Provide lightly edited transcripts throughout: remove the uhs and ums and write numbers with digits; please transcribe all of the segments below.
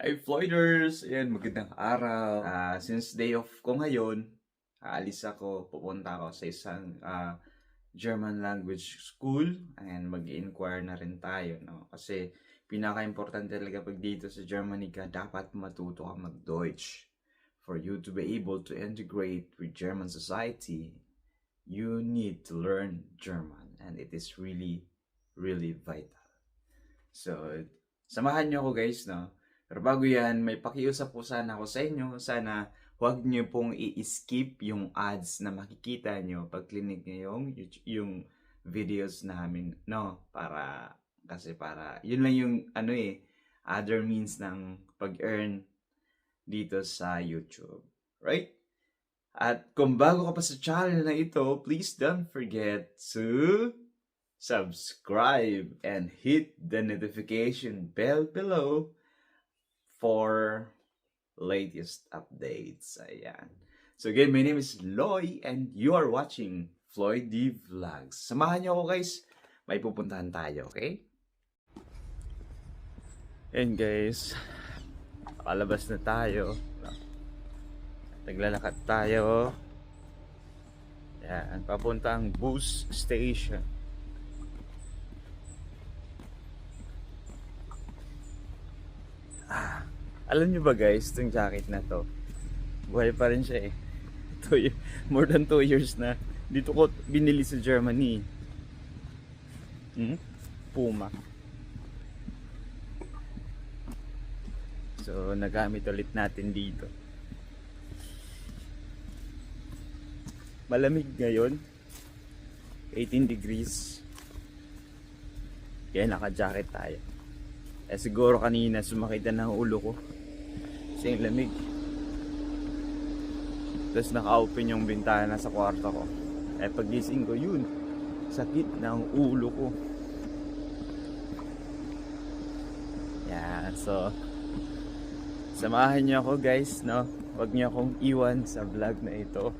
Hi Floyders! Ayan, magandang araw. Since day off ko ngayon, aalis ako, pupunta ako sa isang German language school and mag-inquire na rin tayo, no? Kasi pinaka-importante talaga pag dito sa Germany ka, dapat matuto ka mag-Deutsch. For you to be able to integrate with German society, you need to learn German and it is really, really vital. So, samahan niyo ako guys, no? Pero bago yan, may pakiusap po sana ako sa inyo. Sana huwag niyo pong i-skip yung ads na makikita niyo pag clinic niyo yung videos namin, no? Para, yun lang yung other means ng pag-earn dito sa YouTube. Right? At kung bago ka pa sa channel na ito, please don't forget to subscribe and hit the notification bell below for latest updates. Ayan. So again, my name is Loy and you are watching Floyd D Vlogs. Samahan niyo ako guys. May pupuntahan tayo, okay? And guys, nakalabas na tayo. Naglalakad tayo. Ayan, papuntang bus station. Alam nyo ba guys, itong jacket na to, buhay pa rin siya eh. More than 2 years na. Dito ko binili sa Germany. Puma. So, nagamit ulit natin dito. Malamig ngayon. 18 degrees. Kaya naka-jacket tayo. Eh siguro kanina sumakit na ng ulo ko. Kasi yung lamig. Tapos naka-open yung bintana sa kwarto ko. Eh pagising ko yun, sakit ng ulo ko. Yan, so samahan niyo ako guys, no? Huwag niyo akong iwan sa vlog na ito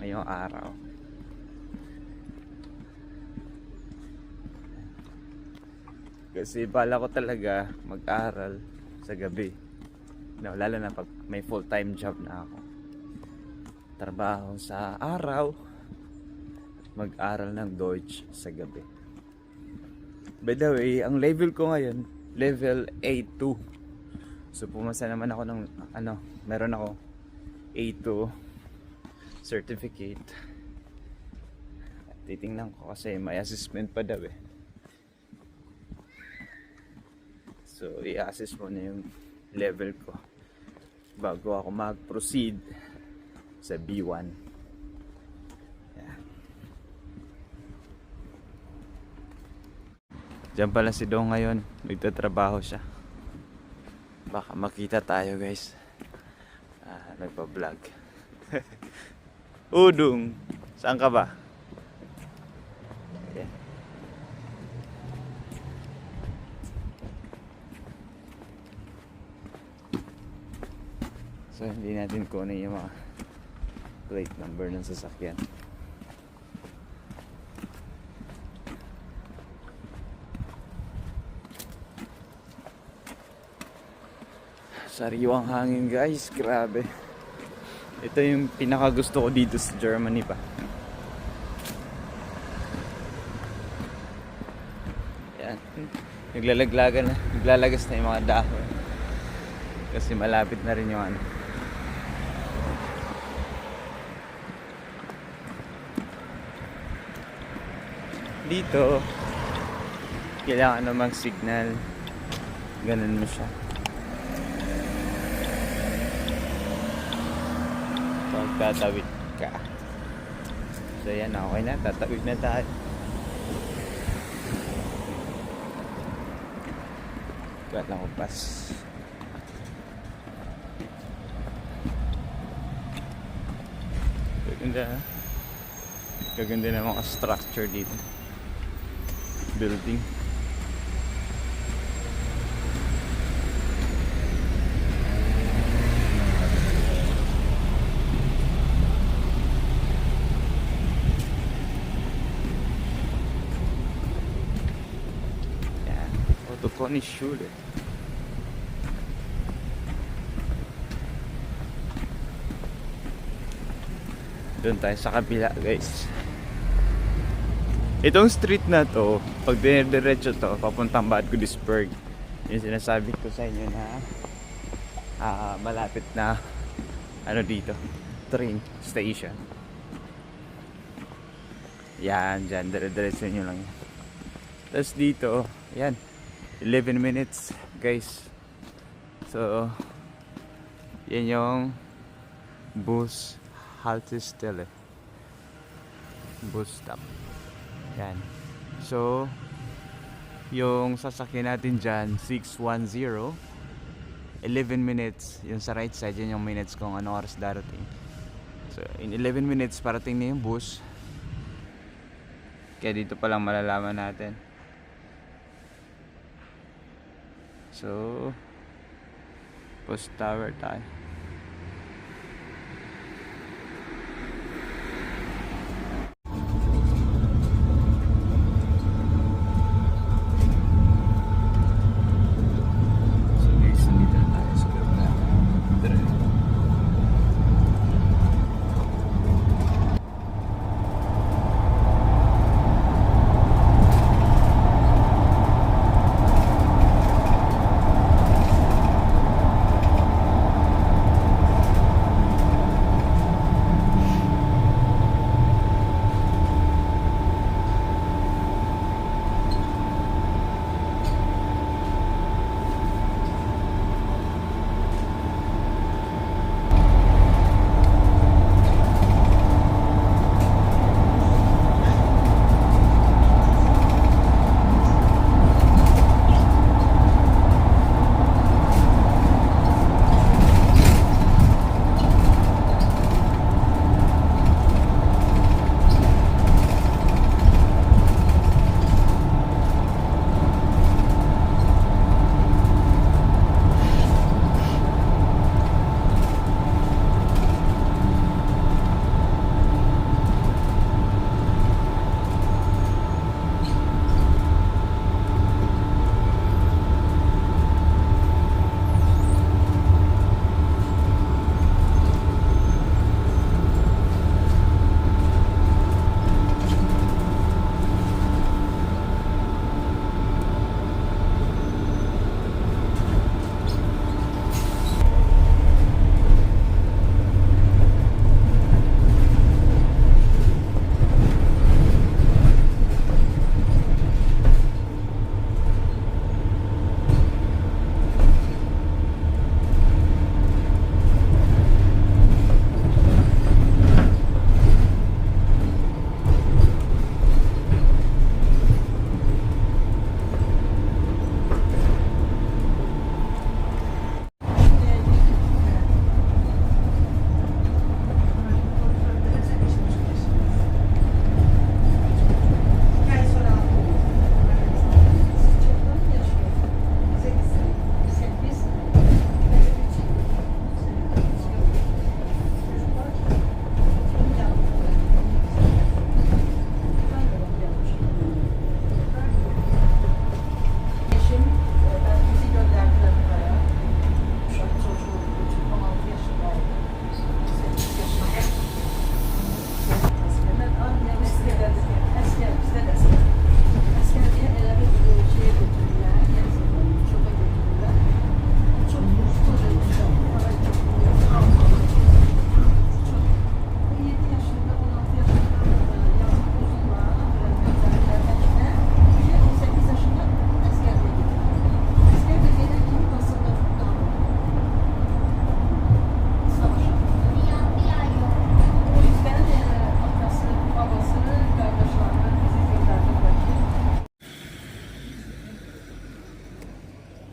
ngayong araw. Kasi bala ko talaga mag-aral sa gabi. No, lalo na pag may full-time job na ako. Trabaho sa araw, mag-aral ng Deutsch sa gabi. By the way, ang level ko ngayon, level A2. So pumasa naman ako ng meron ako A2 certificate. Titingnan ko kasi may assessment pa daw eh. So i-assess mo na yung level ko bago ako mag-proceed sa B1. Yan. Diyan pala si Dong ngayon, nagtatrabaho siya. Baka makita tayo guys. Nagpa-vlog. Udong, saan ka ba? Yan. So hindi natin kunin yung mga plate number ng sasakyan. Sariwang hangin guys, grabe. Ito yung pinakagusto ko dito sa Germany pa. Yan. Naglalagas na yung mga dahon. Kasi malapit na rin yung dito kailangan namang signal, ganun mo siya pag tatawid ka. So yan, okay na, tatawid na tayo. Gat lang ko pas. Kaganda na mga structure dito, building. Yan, Autokoni Schule. Doon tayo sa kabila, guys. Itong street na to, pag dire-diretso to, papuntang Bad Godesberg. Yung sinasabi ko sa inyo na malapit na ano dito, train station. Yan, dyan, dire-diretso nyo lang. Tapos dito, yan, 11 minutes, guys. So, yan yung bus Haltestelle. Bus stop. Yan. So, yung sasakyan natin dyan, 610. 11 minutes. Yung sa right side, yan yung minutes kung ano oras darating. So, in 11 minutes, parating na yung bus. Kaya dito pa lang malalaman natin. So, post tower tayo.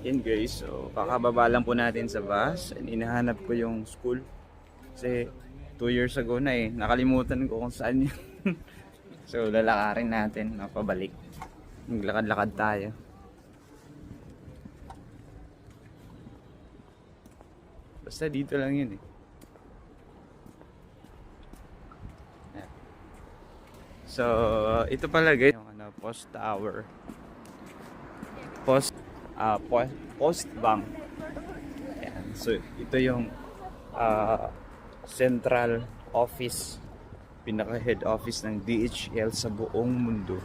Yan guys, so kakababa lang po natin sa bus and inahanap ko yung school kasi 2 years ago na eh, nakalimutan ko kung saan yun. So lalakarin natin, pabalik, maglakad-lakad tayo. Basta dito lang yun eh. So ito pala guys, yung ano, post tower, post bank. Ayan. So ito yung central office pinaka-head office ng DHL sa buong mundo.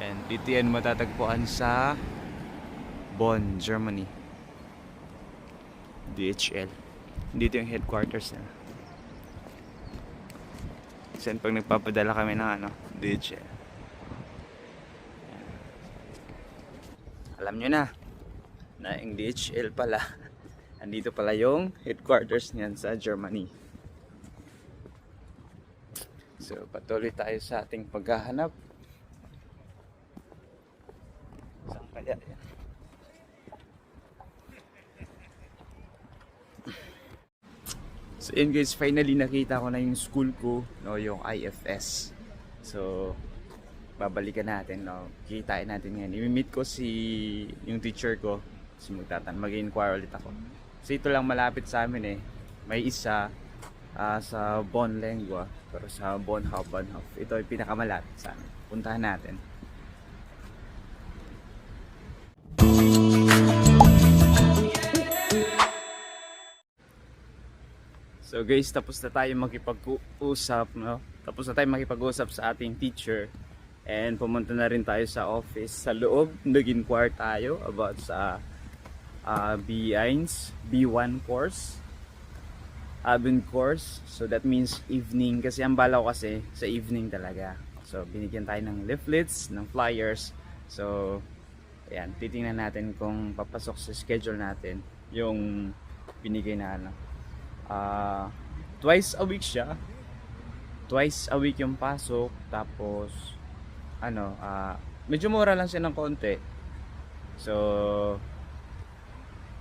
And dito yan matatagpuan sa Bonn, Germany. DHL. Dito yung headquarters nila. Kasi pag nagpapadala kami ng DHL. Alam nyo na yung DHL pala. Andito pala yung headquarters niyan sa Germany. So, patuloy tayo sa ating paghahanap. Saan kaya yan? So, yun guys, finally nakita ko na yung school ko, no, yung IFS. So, babalikan natin, no. Kikitain natin ngayon. I-meet ko yung teacher ko. So, mag-inquire ulit ako. So, ito lang malapit sa amin eh. May isa sa Bonn Lengua, pero sa Bonn Hauptbahnhof. Ito ay pinakamalapit sa amin. Puntahan natin. So guys, tapos na tayo makipag-usap, no? Tapos na tayo makipag-usap sa ating teacher. And pumunta na rin tayo sa office sa loob. Nag-inquire tayo about sa B1 course. Abend course. So that means evening. Kasi ang bala ko kasi sa evening talaga. So binigyan tayo ng leaflets, ng flyers. So ayan, titingnan natin kung papasok sa schedule natin yung binigay na twice a week siya. Twice a week yung pasok. Tapos medyo mura lang siya ng konti. So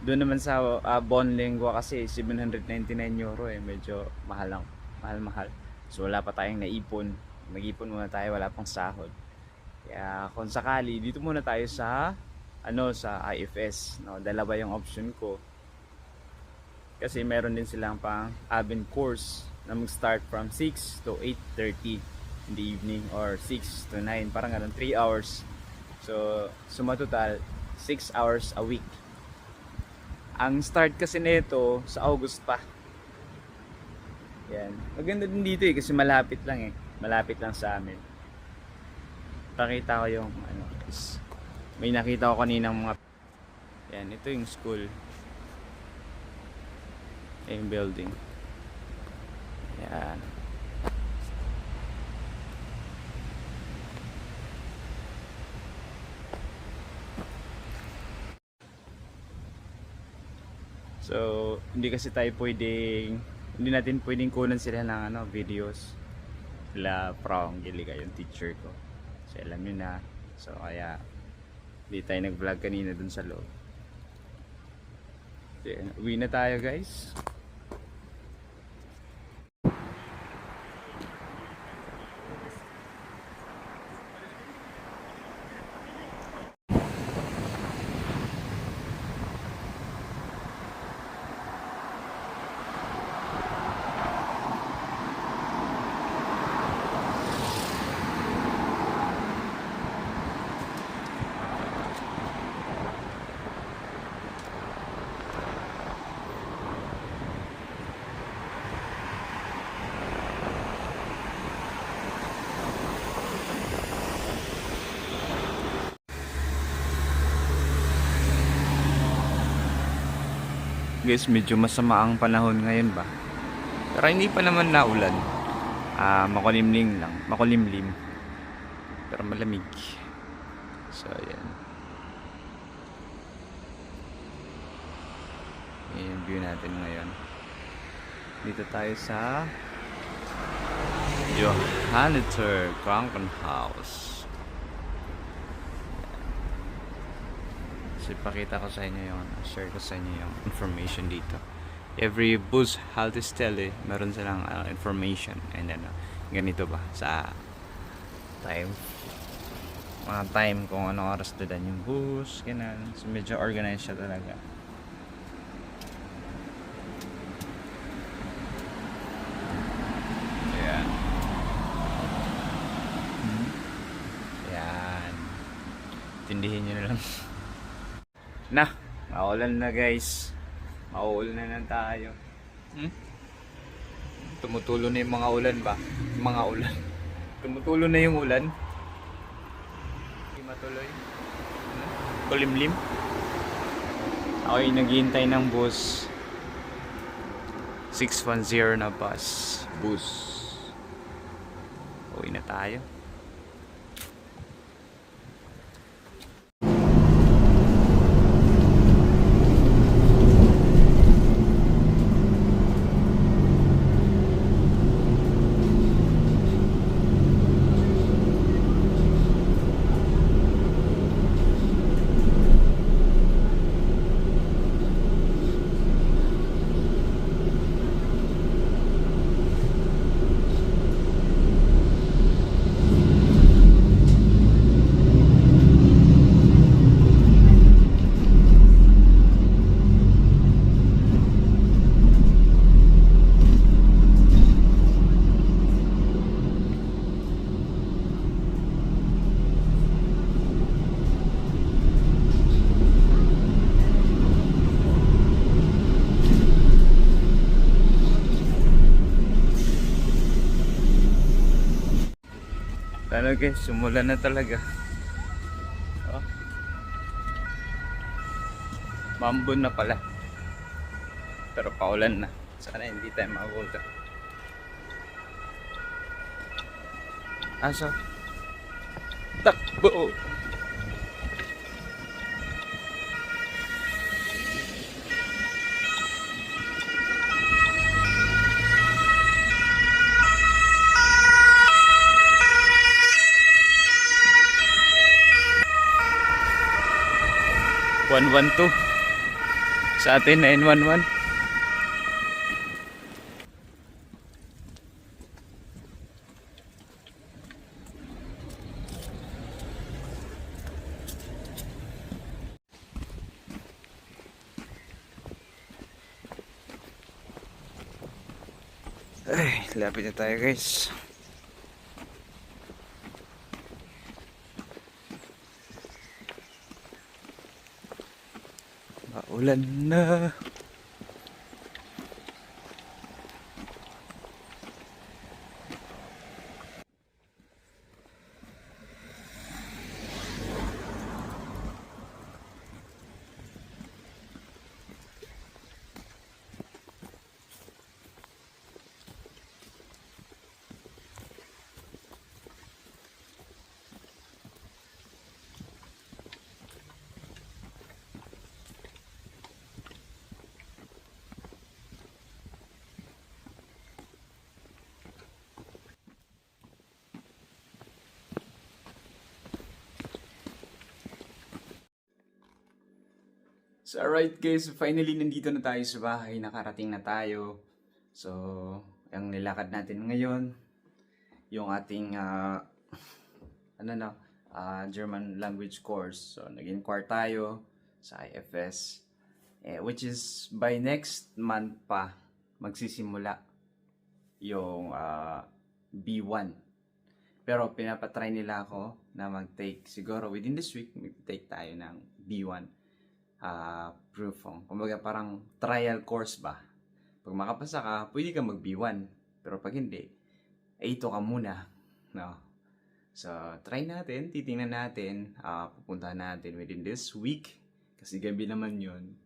doon naman sa Bonn Lengua kasi 799 euro eh. Medyo mahal. So wala pa tayong naipon. Mag-ipon muna tayo, wala pang sahod. Kaya kung sakali, dito muna tayo sa sa IFS, no? Dalawa yung option ko. Kasi meron din silang pang Abend course na mag-start from 6 to 8:30 in the evening or 6 to 9, parang 3 hours. So suma total 6 hours a week. Ang start kasi nito sa August pa. Yan. Maganda din dito eh kasi malapit lang eh. Malapit lang sa amin. Pakita ko yung may nakita ko kaninang mga yan, ito yung school. Yung building. Yan. So, hindi natin pwedeng kunan sila ng videos. Sila Prong Giliga yung teacher ko. So, alam nyo na. So, kaya hindi tayo nag-vlog kanina dun sa loob. So, uwi na tayo guys. Guys, medyo masama ang panahon ngayon ba? Pero hindi pa naman naulan. Makulimlim lang. Makulimlim. Pero malamig. So, ayan. Ayan yung view natin ngayon. Dito tayo sa Johanniter Krankenhaus. So, ipakita ko sa inyo yung share ko sa inyo yung information dito. Every bus haltestelle meron silang information. And then ganito ba sa time, mga time kung anong oras dadan yung bus, ganun. So medyo organized siya talaga. Ayan. Ayan. Tindihin nyo na lang. Maulan na guys. Maulan na tayo. Tumutulo na yung mga ulan ba? Mga ulan. Tumutulo na yung ulan. Hindi matuloy. Kulimlim. Ako'y naghihintay ng bus. 610 na bus. Uwi na tayo. Ano guys, sumulan na talaga. Oh. Mambon na pala. Pero paulan na. Sana hindi tayo makagulta. Aso? Takbo! Sa atin 911. Ay, lapit na tayo guys. Maulan na. So alright guys, finally nandito na tayo sa bahay, nakarating na tayo. So, ang nilakad natin ngayon, yung ating German language course. So, nag-inquire tayo sa IFS, which is by next month pa magsisimula yung B1. Pero pinapatry nila ako na mag-take, siguro within this week, mag-take tayo ng B1. Proof. Kumbaga parang trial course ba. Pag makapasa ka, pwede ka mag B1. Pero pag hindi, A2 ka muna. No? So, try natin, titingnan natin, pupuntahan natin within this week. Kasi gabi naman yun.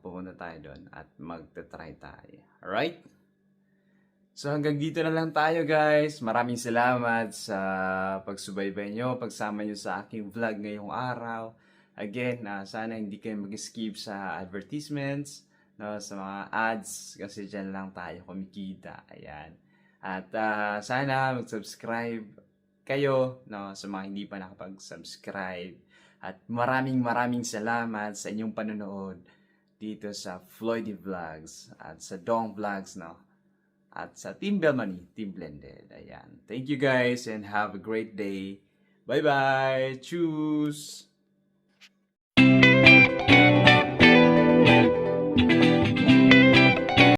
Pupunta tayo doon at magta-try tayo. Alright? So, hanggang dito na lang tayo guys. Maraming salamat sa pagsubaybay nyo, pagsama nyo sa aking vlog ngayong araw. Again, sana hindi kayo mag-skip sa advertisements, no, sa mga ads, kasi dyan lang tayo kumikita. Ayan. At sana mag-subscribe kayo, no, sa mga hindi pa nakapag-subscribe. At maraming salamat sa inyong panonood dito sa Floydie Vlogs at sa Dong Vlogs, no, at sa Team Belmani, Team Blended. Ayan. Thank you guys and have a great day. Bye-bye! Tschüss!